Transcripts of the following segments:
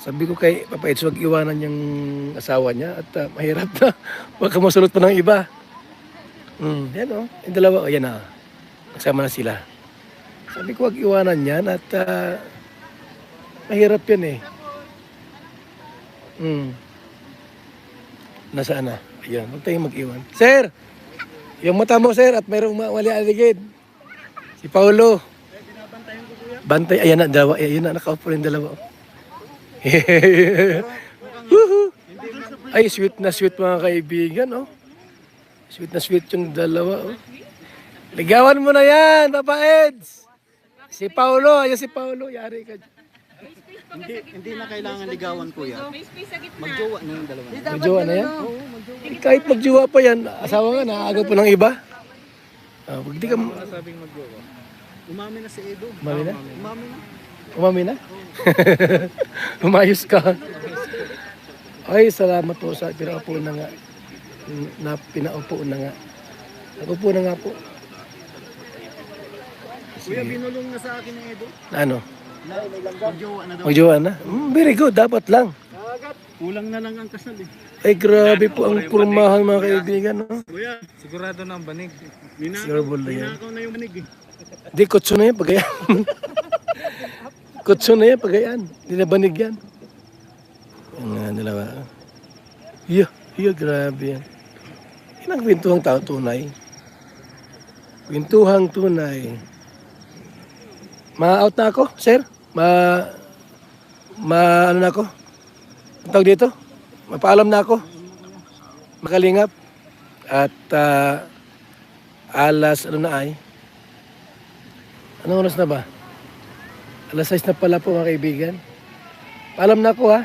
Sabi ko kay Papa Eds, huwag iwanan yung asawa niya at mahirap na. Baka masulot pa ng iba. Yan o. Yung dalawa, yan na. Nagsama na sila. Sabi ko huwag iwanan yan at mahirap yan eh. Nasaan na? Ayan, huwag tayong mag-iwan. Sir! Yung mata mo, sir, at mayroong mali aligid. Si Paulo. Bantay, ayan na, dalawa. Ayan na, nakaupo yung dalawa. Ay, sweet na sweet mga kaibigan, oh. Sweet na sweet yung dalawa, oh. Ligawan mo na yan, Papa Eds. Si Paulo, ayan si Paulo, yari ka. Hindi na kailangan ligawan, kuya. Magjowa na yung dalawa. Magjowa na yan? Kahit magjowa pa yan, asawa nga, naaagaw pa ng iba. Pag di ka... Sabing magjowa. Umami na si Edo. Umami na? Umami na. Umami na? Umayos ka. Ay, salamat po sa pinaupo na nga. Pinaupo na nga. Nagupo na nga po. Kuya, binulong na sa akin ng Edo. Ano? Magjowa na daw. Magjowa na? Very good, dapat lang. Kulang na lang ang kasal eh. Ay, grabe po ang kurmahan mga kaibigan. No? Kuya, sigurado na ang banig. Sigurable na yan. Ninakaw na yung banig eh. Di, kutso na yan, pagayan. Kutso na yan, pagayan. Di na banig yan. Ang dalawa. Grabe yan. Yan ang kwentuhang tao tunay. Kwentuhang tunay. Ma-out na ako, sir? Ano na ako? Ang tawag dito? Mapaalam na ako. Makalingap. At alas, ano na ay? Anong oras na ba? Alas 6 na pala po mga kaibigan. Paalam na ako ha.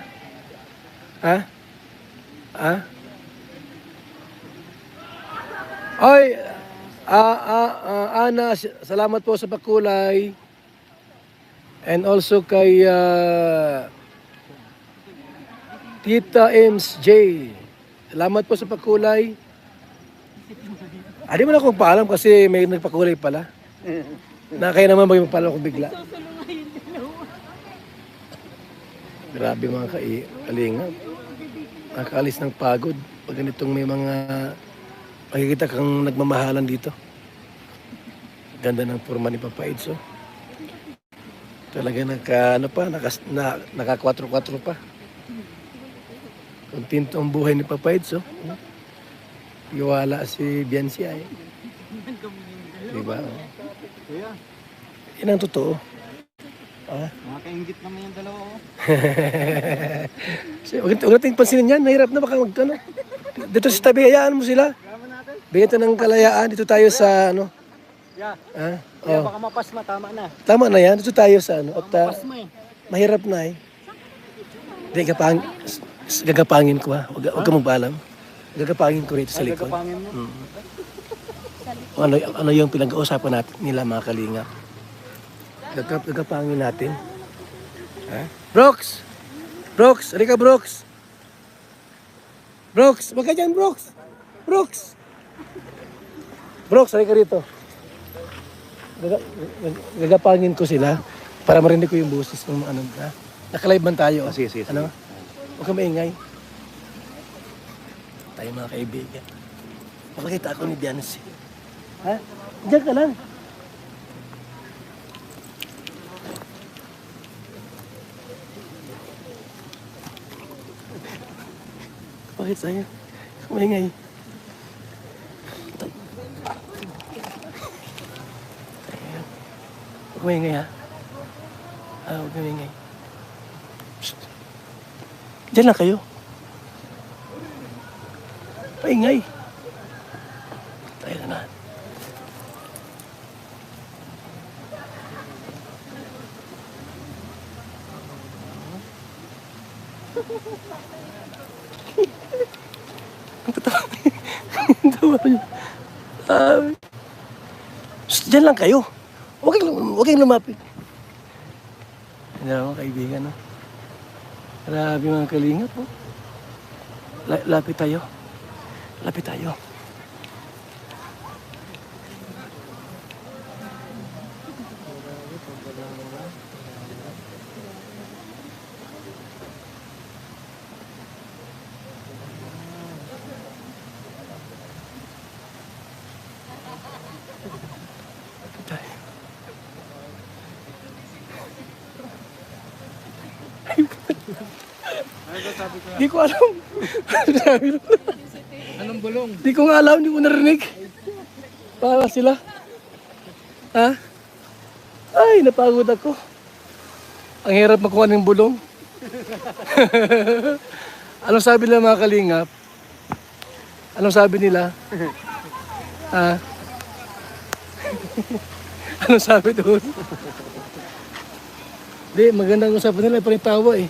Ay, Ana, salamat po sa pakulay. And also kay Tita Ems J. Salamat po sa pakulay. Di mo na akong paalam kasi may nagpakulay pala. Na kaya naman magpapaalam ako bigla. Grabe mga kalingap. Nakakaalis ng pagod. Pag ganitong may mga makikita kang nagmamahalan dito. Ganda ng forma ni Papa Eds, oh. Talaga naka 4-4 pa. Kontento ang buhay ni Papa Eds, oh. Iwala si Biancia, eh. Diba? Kuya, Yan ang totoo. nakakaingit naman yung dalawa oh. Huwag natin pansinin yan. Nahirap na baka magkano. Dito sa tabi, hayaan mo sila. Bigyan tayo ng kalayaan. Dito tayo sa ano. Yeah. Oh. Baka mapasma, tama na. Tama na yan. Dito tayo sa ano. At Mapasma eh. mahirap na eh. Hindi, gagapangin ko ha. Huwag ka magpaalam. Gagapangin ko rito sa likod. Gagapangin mo. Ano yung pinag-uusapan natin nila mga kalingap. Gagapangin natin. Ha? Brooks! Brooks! Halika Brooks! Brooks! Wag ka dyan Brooks! Brooks! Brooks, halika rito. Gagapangin ko sila para marinig ko yung boses ng ano. Ha? Nakalive man tayo. Sige. Ano? Huwag ka maingay. Tayo mga kaibigan. Makakita ako ni Biancy. Ha? Diyan ka lang. Bakit sa'yo? Kumingay. Kumingay ha? Huwag kumingay. Diyan lang kayo. Paingay. Tayo na. Ang tatawa. Ang tawa niya. Diyan lang kayo. Huwag kayong lumapit. Hindi ako kaibigan, no? Grabe mga kalingap, oh. Lapit tayo. Lapit tayo. Di ko alam. Sabi ko, Anong bulong? di ko nga alam, di ko narinig. Para sila. Ha? Ay, napagod ako. Ang hirap makuha ng bulong. Anong sabi nila mga kalingap? Anong sabi nila? Ha? Anong sabi doon? Di, magandang usapan nila, parang tawa eh.